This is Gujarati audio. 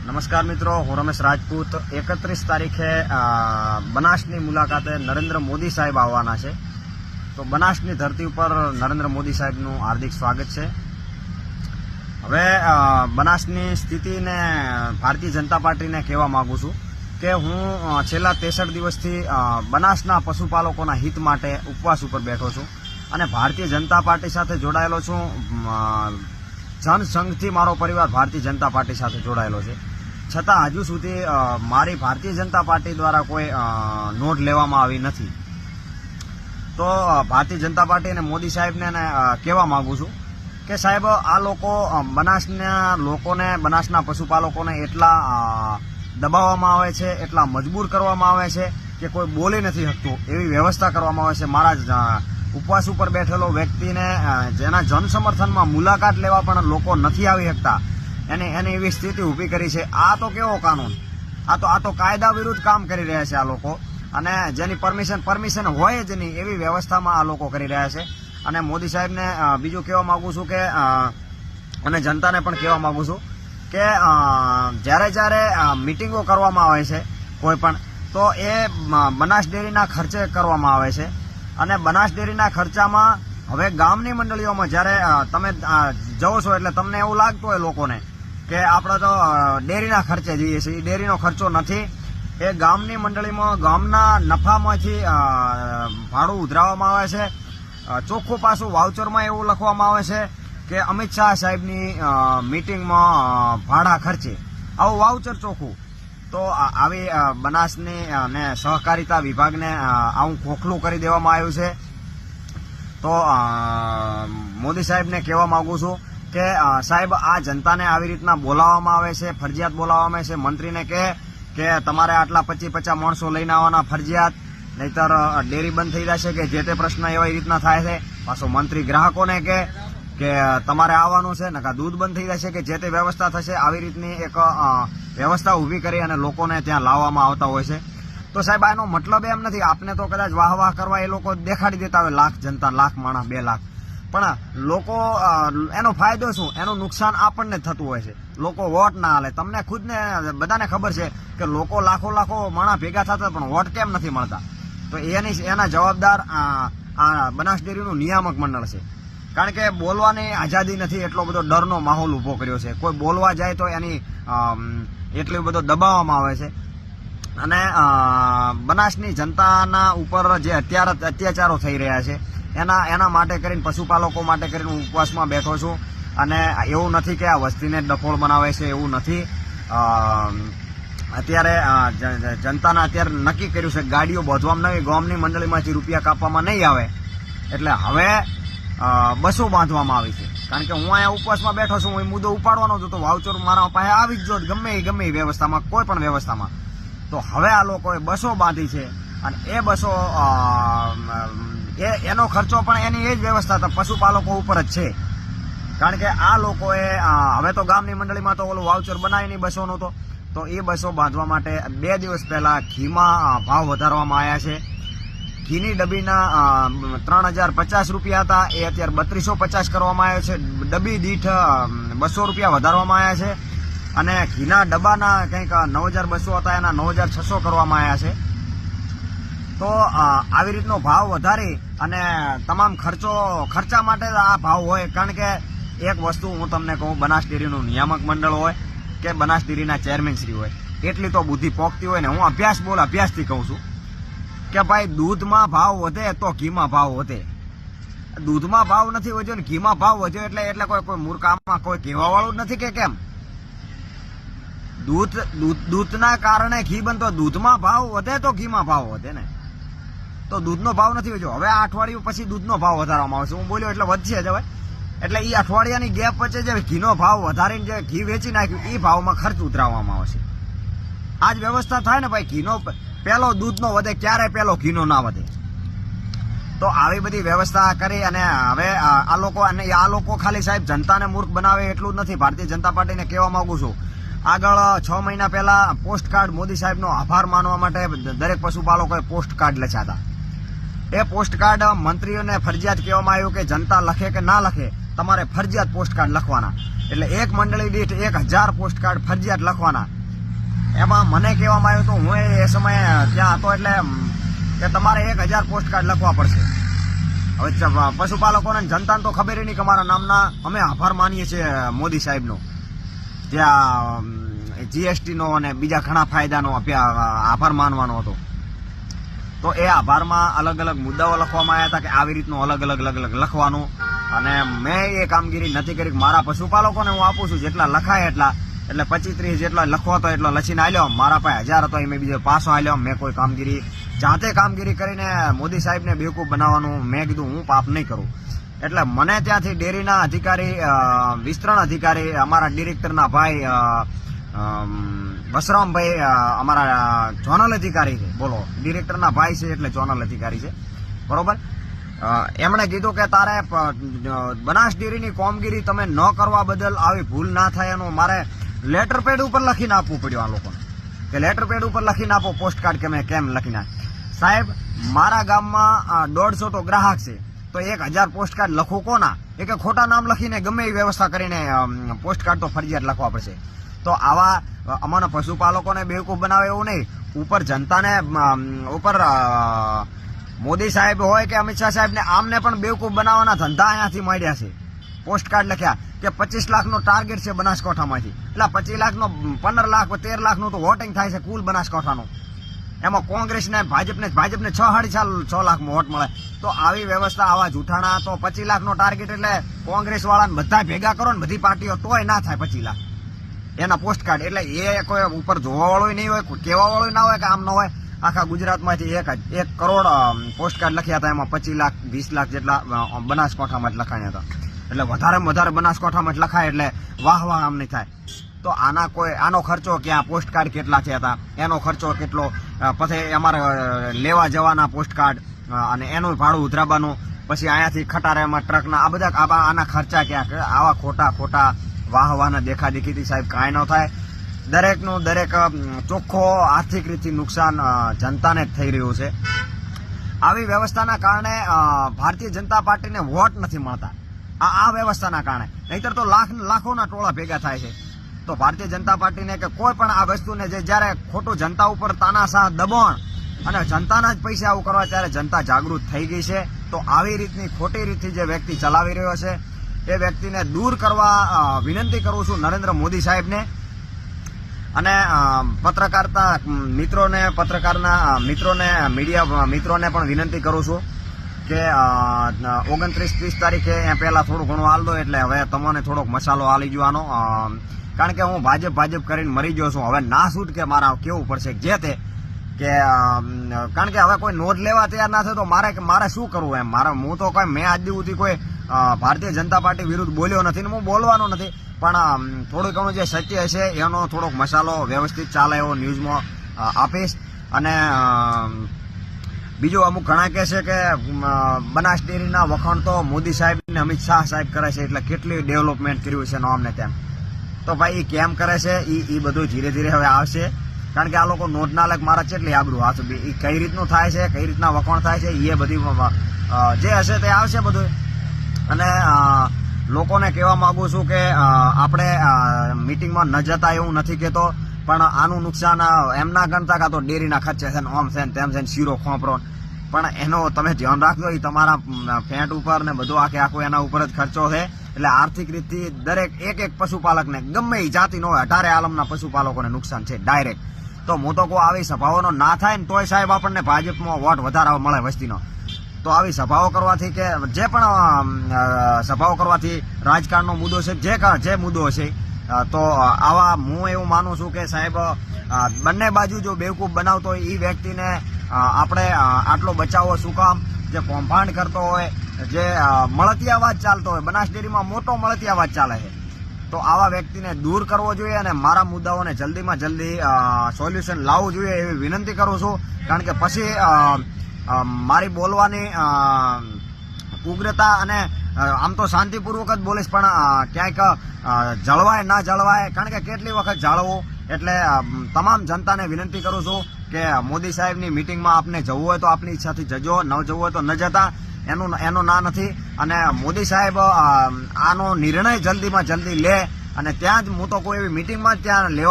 નમસ્કાર મિત્રો, હું રમેશ રાજપૂત. 31 તારીખે બનાસની મુલાકાતે નરેન્દ્ર મોદી સાહેબ આવવાના છે. તો બનાસની ધરતી ઉપર નરેન્દ્ર મોદી સાહેબનું હાર્દિક સ્વાગત છે. હવે બનાસની સ્થિતિને ભારતીય જનતા પાર્ટીને કહેવા માંગુ છું કે હું છેલ્લા 63 દિવસથી બનાસના પશુપાલકોના હિત માટે ઉપવાસ ઉપર બેઠો છું અને ભારતીય જનતા પાર્ટી સાથે જોડાયેલો છું. જનસંઘથી મારો પરિવાર ભારતીય જનતા પાર્ટી સાથે જોડાયેલો છે. છતાં હજુ સુધી મારી ભારતીય જનતા પાર્ટી દ્વારા કોઈ નોંધ લેવામાં આવી નથી. તો ભારતીય જનતા પાર્ટી અને મોદી સાહેબને કહેવા માંગુ છું કે સાહેબ, આ લોકો બનાસના લોકોને, બનાસના પશુપાલકોને એટલા દબાવવામાં આવે છે, એટલા મજબૂર કરવામાં આવે છે કે કોઈ બોલી નથી શકતું એવી વ્યવસ્થા કરવામાં આવે છે. મારા ઉપવાસ ઉપર બેઠેલો વ્યક્તિને જેના જનસમર્થનમાં મુલાકાત લેવા પણ લોકો નથી આવી શકતા, એને એવી સ્થિતિ ઊભી કરી છે. આ તો કેવો કાનૂન? આ તો કાયદા વિરુદ્ધ કામ કરી રહ્યા છે આ લોકો, અને જેની પરમિશન હોય જ નહીં એવી વ્યવસ્થામાં આ લોકો કરી રહ્યા છે. અને મોદી સાહેબને બીજું કહેવા માંગુ છું કે અને જનતાને પણ કહેવા માંગુ છું કે જ્યારે મિટિંગો કરવામાં આવે છે કોઈ પણ, તો એ બનાસ ડેરીના ખર્ચે કરવામાં આવે છે. અને બનાસ ડેરીના ખર્ચામાં હવે ગામની મંડળીઓમાં જ્યારે તમે જાઓ છો એટલે તમને એવું લાગતું હોય લોકોને કે આપણે તો ડેરીના ખર્ચે જઈએ છીએ. ડેરીનો ખર્ચો નથી. એ ગામની મંડળીમાં ગામના નફામાંથી ભાડું ઉધરાવવામાં આવે છે. ચોખ્ખું પાછું વાઉચરમાં એવું લખવામાં આવે છે કે અમિત શાહ સાહેબની મિટિંગમાં ભાડા ખર્ચે, આવું વાઉચર ચોખ્ખું. તો આવી બનાસની અને સહકારિતા વિભાગને આવું ખોખલું કરી દેવામાં આવ્યું છે. તો મોદી સાહેબને કહેવા માંગુ છું કે સાહેબ, આ જનતાને આવી રીતના બોલાવવામાં આવે છે, ફરજિયાત બોલાવવામાં આવે છે. મંત્રીને કે તમારે આટલા 25-50 માણસો લઈને આવવાના ફરજિયાત, નહીતર ડેરી બંધ થઈ જશે કે જે તે પ્રશ્ન એવી રીતના થાય છે. પાછો મંત્રી ગ્રાહકોને કે તમારે આવવાનું છે ને, દૂધ બંધ થઈ જશે કે જે તે વ્યવસ્થા થશે. આવી રીતની એક વ્યવસ્થા ઊભી કરી અને લોકોને ત્યાં લાવવામાં આવતા હોય છે. તો સાહેબ, આનો મતલબ એમ નથી, આપને તો કદાચ વાહ કરવા એ લોકો દેખાડી દેતા હોય, લાખ જનતા, લાખ માણસ, 2 લાખ, પણ લોકો એનો ફાયદો શું, એનું નુકસાન આપણને જ થતું હોય છે. લોકો વોટ ના હાલે. તમને ખુદને બધાને ખબર છે કે લોકો લાખો માણસ ભેગા થતા પણ વોટ કેમ નથી મળતા. તો એના જવાબદાર આ બનાસ ડેરીનું નિયામક મંડળ છે. કારણ કે બોલવાની આઝાદી નથી, એટલો બધો ડરનો માહોલ ઉભો કર્યો છે. કોઈ બોલવા જાય તો એની એટલો બધો દબાવવામાં આવે છે. અને બનાસની જનતાના ઉપર જે અત્યાચારો થઈ રહ્યા છે એના માટે કરીને, પશુપાલકો માટે કરીને હું ઉપવાસમાં બેઠો છું. અને એવું નથી કે આ વસ્તીને ડફોળ બનાવે છે, એવું નથી. અત્યારે જનતાના અત્યારે નક્કી કર્યું છે ગાડીઓ બાંધવામાં નહીં, ગામની મંડળીમાંથી રૂપિયા કાપવામાં નહીં આવે. એટલે હવે બસો બાંધવામાં આવી છે. કારણ કે હું અહીંયા ઉપવાસમાં બેઠો છું, હું એ મુદ્દો ઉપાડવાનો હતો. તો વાઉચર મારા પાસે આવી જ જો ગમે એ વ્યવસ્થામાં, કોઈ પણ વ્યવસ્થામાં. તો હવે આ લોકોએ બસો બાંધી છે અને એ બસો એનો ખર્ચો પણ એની એ જ વ્યવસ્થા પશુપાલકો ઉપર જ છે. કારણ કે આ લોકોએ હવે તો ગામની મંડળીમાં તો ઓલું વાઉચર બનાવીને બસોનું તો એ બસો બાંધવા માટે 2 દિવસ પહેલા ઘીમાં ભાવ વધારવામાં આવ્યા છે. ઘીની ડબ્બીના 3050 રૂપિયા હતા, એ અત્યારે 3250 કરવામાં આવ્યો છે. ડબ્બી દીઠ 200 રૂપિયા વધારવામાં આવ્યા છે. અને ઘીના ડબ્બાના કંઈક 9200 હતા, એના 9600 કરવામાં આવ્યા છે. તો આવી રીતનો ભાવ વધારી અને તમામ ખર્ચા માટે આ ભાવ હોય. કારણ કે એક વસ્તુ હું તમને કહું, બનાસ ડેરીનું નિયામક મંડળ હોય કે બનાસ ડેરીના ચેરમેન શ્રી હોય, એટલી તો બુદ્ધિ પોકતી હોય ને. હું અભ્યાસથી કહું છું કે ભાઈ, દૂધમાં ભાવ વધે તો ઘીમાં ભાવ વધે. દૂધમાં ભાવ નથી વધ્યો ને ઘીમાં ભાવ વધ્યો એટલે કોઈ મૂર્ખામાં કોઈ કહેવા વાળું જ નથી કે કેમ. દૂધના કારણે ઘી બનતો, દૂધમાં ભાવ વધે તો ઘીમાં ભાવ વધે ને. તો દૂધનો ભાવ નથી વધ્યો. હવે આ અઠવાડિયું પછી દૂધનો ભાવ વધારવામાં આવશે. હું બોલ્યો એટલે વધશે જ હવે. એટલે એ અઠવાડિયાની ગેપ વચ્ચે જે ઘીનો ભાવ વધારીને જે ઘી વેચી નાખ્યું, એ ભાવમાં ખર્ચ ઉતરાવવામાં આવશે. આ જ વ્યવસ્થા થાય ને ભાઈ. ઘીનો પહેલો દૂધનો વધે, ક્યારે પહેલો ઘીનો ના વધે. તો આવી બધી વ્યવસ્થા કરી અને હવે આ લોકો ખાલી સાહેબ જનતાને મૂર્ખ બનાવે એટલું જ નથી. ભારતીય જનતા પાર્ટીને કહેવા માંગુ છું, આગળ 6 મહિના પહેલા પોસ્ટ કાર્ડ મોદી સાહેબનો આભાર માનવા માટે દરેક પશુપાલકોએ પોસ્ટ કાર્ડ લખ્યા હતા. એ પોસ્ટ કાર્ડ મંત્રીઓને ફરજિયાત કહેવામાં આવ્યું કે જનતા લખે કે ના લખે, તમારે ફરજિયાત પોસ્ટ કાર્ડ લખવાના. એટલે એક મંડળી દીઠ 1000 પોસ્ટ કાર્ડ ફરજિયાત લખવાના. એમાં મને કહેવામાં આવ્યું હતું, હું એ સમયે ત્યાં હતો, એટલે કે તમારે 1000 પોસ્ટકાર્ડ લખવા પડશે. હવે પશુપાલકોને જનતાને તો ખબર નહીં કે અમારા નામના અમે આભાર માનીએ છીએ મોદી સાહેબનો, ત્યાં GST નો અને બીજા ઘણા ફાયદાનો આભાર માનવાનો હતો. તો એ આભારમાં અલગ અલગ મુદ્દાઓ લખવામાં આવ્યા હતા કે આવી રીતનું અલગ અલગ લખવાનું. અને મેં એ કામગીરી નથી કરી. મારા પશુપાલકોને હું આપું છું જેટલા લખાય એટલા, એટલે 25-30 જેટલા લખવો હતો એટલો લખીને આલ્યો. મારા પાસે 1000 હતો, એ મેં બીજો પાછો આલ્યો. મેં કોઈ કામગીરી જાતે કામગીરી કરીને મોદી સાહેબને બેવકૂફ બનાવવાનું મેં કીધું હું પાપ નહીં કરું. એટલે મને ત્યાંથી ડેરીના અધિકારી, વિસ્તરણ અધિકારી, અમારા ડિરેક્ટરના ભાઈ બસરામભાઈ, અમારા ઝોનલ અધિકારી છે, બોલો ડિરેક્ટરના ભાઈ છે એટલે ઝોનલ અધિકારી છે, બરોબર. એમણે કીધું કે તારે બનાસ ડેરીની કામગીરી તમે ન કરવા બદલ આવી ભૂલ ના થાય એનું મારે લેટર પેડ ઉપર લખીને આપવું પડ્યું આ લોકોને, કે લેટર પેડ ઉપર લખીને આપો પોસ્ટકાર્ડ, કે મેં કેમ લખીને. સાહેબ મારા ગામમાં 150 તો ગ્રાહક છે, તો 1000 પોસ્ટકાર્ડ લખું કોના? એ કે ખોટા નામ લખીને ગમે એવી વ્યવસ્થા કરીને પોસ્ટકાર્ડ તો ફરજિયાત લખવા પડશે. તો આવા અમારા પશુપાલકોને બેવકૂફ બનાવે એવું નહીં, ઉપર જનતાને, ઉપર મોદી સાહેબ હોય કે અમિત શાહ સાહેબને, આમને પણ બેવકૂફ બનાવવાના ધંધા અહીંયાથી માંડ્યા છે. પોસ્ટકાર્ડ લખ્યા કે 25 લાખનો ટાર્ગેટ છે બનાસકાંઠામાંથી, એટલે 25 લાખનો 15 લાખ 13 લાખનું તો વોટિંગ થાય છે કુલ બનાસકાંઠાનું. એમાં કોંગ્રેસને ભાજપને 6.5 લાખમાં વોટ મળે. તો આવી વ્યવસ્થા, આવા જૂઠાણા, તો 25 લાખનો ટાર્ગેટ એટલે કોંગ્રેસ વાળાને બધા ભેગા કરો ને બધી પાર્ટીઓ, તોય ના થાય 25 લાખ એના પોસ્ટકાર્ડ. એટલે એ કોઈ ઉપર જોવા વાળો નહીં હોય, કોઈ કહેવા વાળો ના હોય કે આમ ન હોય. આખા ગુજરાતમાંથી 1 કરોડ પોસ્ટકાર્ડ લખ્યા હતા, એમાં 25 લાખ 20 લાખ જેટલા બનાસકાંઠામાં જ લખાયા હતા. એટલે વધારેમાં વધારે બનાસકાંઠામાં જ લખાય એટલે વાહ આમ નહીં થાય. તો આનો ખર્ચો ક્યાં, પોસ્ટકાર્ડ કેટલા થયા હતા, એનો ખર્ચો કેટલો, પછી અમારે લેવા જવાના પોસ્ટકાર્ડ અને એનું ભાડું ઉધરાબાનું, પછી અહીંયાથી ખટારામાં ટ્રકના, આ બધા આના ખર્ચા ક્યાં. આવા ખોટા વાહવાના દેખાદેખીથી સાહેબ કાંઈ ન થાય. દરેકનું દરેક ચોખ્ખો આર્થિક રીતે નુકસાન જનતાને જ થઈ રહ્યું છે. આવી વ્યવસ્થાના કારણે ભારતીય જનતા પાર્ટીને વોટ નથી મળતા, આ વ્યવસ્થાના કારણે. નહીતર તો લાખોના ટોળા ભેગા થાય છે. તો ભારતીય જનતા પાર્ટીને કે કોઈ પણ આ વસ્તુને જ્યારે ખોટું જનતા ઉપર તાનાશાહ દબાણ અને જનતાના જ પૈસા આવું કરવા, ત્યારે જનતા જાગૃત થઈ ગઈ છે. તો આવી રીતની ખોટી રીતથી જે વ્યક્તિ ચલાવી રહ્યો છે એ વ્યક્તિને દૂર કરવા વિનંતી કરું છું નરેન્દ્ર મોદી સાહેબને. અને પત્રકારના મીડિયા મિત્રોને પણ વિનંતી કરું છું કે 29-30 તારીખે પહેલા થોડું ઘણું હાલ દો, એટલે હવે તમને થોડોક મસાલો હાલી જવાનો. કારણ કે હું ભાજપ કરીને મરી ગયો છું. હવે ના છૂટ કે મારા કેવું પડશે જે તે, કે કારણ કે હવે કોઈ નોંધ લેવા તૈયાર ના થાય તો મારે શું કરવું એમ. હું તો મેં આજ સુધી કોઈ ભારતીય જનતા પાર્ટી વિરુદ્ધ બોલ્યો નથી ને હું બોલવાનો નથી, પણ થોડું ઘણું જે સત્ય છે એનો થોડોક મસાલો વ્યવસ્થિત ચાલે એવો ન્યૂઝમાં આપીશ. અને બીજું અમુક ઘણા કહે છે કે બનાસ ડેરીના વખાણ તો મોદી સાહેબ ને અમિત શાહ સાહેબ કરે છે, એટલે કેટલી ડેવલપમેન્ટ કર્યું છે આમને તેમ. તો ભાઈ એ કેમ કરે છે એ બધું ધીરે ધીરે હવે આવશે. કારણ કે આ લોકો નોંધ ના લાગ મારા કેટલી આબરૂ હાથ, એ કઈ રીતનું થાય છે, કઈ રીતના વખાણ થાય છે, એ બધી જે હશે તે આવશે બધું. અને લોકોને કહેવા માંગુ છું કે આપણે મીટિંગમાં ન જતા એવું નથી કહેતો, પણ આનું નુકસાન એમના ગણતા કાં તો ડેરીના ખર્ચે છે ને, ઓમ છે ને તેમ છે ને, શીરો ખોંપરો, પણ એનો તમે ધ્યાન રાખજો. એ તમારા ફેટ ઉપર ને બધું આખું એના ઉપર જ ખર્ચો છે. એટલે આર્થિક રીતથી દરેક એક પશુપાલકને ગમે એ જાતિ ન હોય 18 આલમના પશુપાલકોને નુકસાન છે ડાયરેક્ટ. તો હું તો કહું આવી સભાઓનો ના થાય ને તોય સાહેબ આપણને ભાજપમાં વોટ વધારે મળે વસ્તીનો. તો આવી સભાઓ કરવાથી કે જે પણ સભાઓ કરવાથી રાજકારણનો મુદ્દો છે, જે મુદ્દો છે, તો આવા હું એવું માનું છું કે સાહેબ બંને બાજુ જો બેવકૂફ બનાવતો હોય એ વ્યક્તિને આપણે આટલો બચાવો શું કામ? જે કૌભાંડ કરતો હોય, જે મળતિયાવાદ ચાલતો હોય, બનાસ ડેરીમાં મોટો મળતિયાવાદ ચાલે છે, તો આવા વ્યક્તિને દૂર કરવો જોઈએ અને મારા મુદ્દાઓને જલ્દીમાં જલ્દી સોલ્યુશન લાવવું જોઈએ એવી વિનંતી કરું છું. કારણ કે પછી મારી બોલવાની ઉગ્રતા અને આમ તો શાંતિપૂર્વક જ બોલીશ, પણ ક્યાંક જળવાય ના જળવાય, કારણ કે કેટલી વખત જાળવું. એટલે તમામ જનતાને વિનંતી કરું છું કે મોદી સાહેબની મિટિંગમાં આપને જવું હોય તો આપની ઈચ્છાથી જજો, ન જવું હોય તો ન જતા, એનો ના નથી. અને મોદી સાહેબ આનો નિર્ણય જલ્દીમાં જલ્દી લે અને ત્યાં જ હું તો કોઈ એવી મિટિંગમાં જ ત્યાં લેવા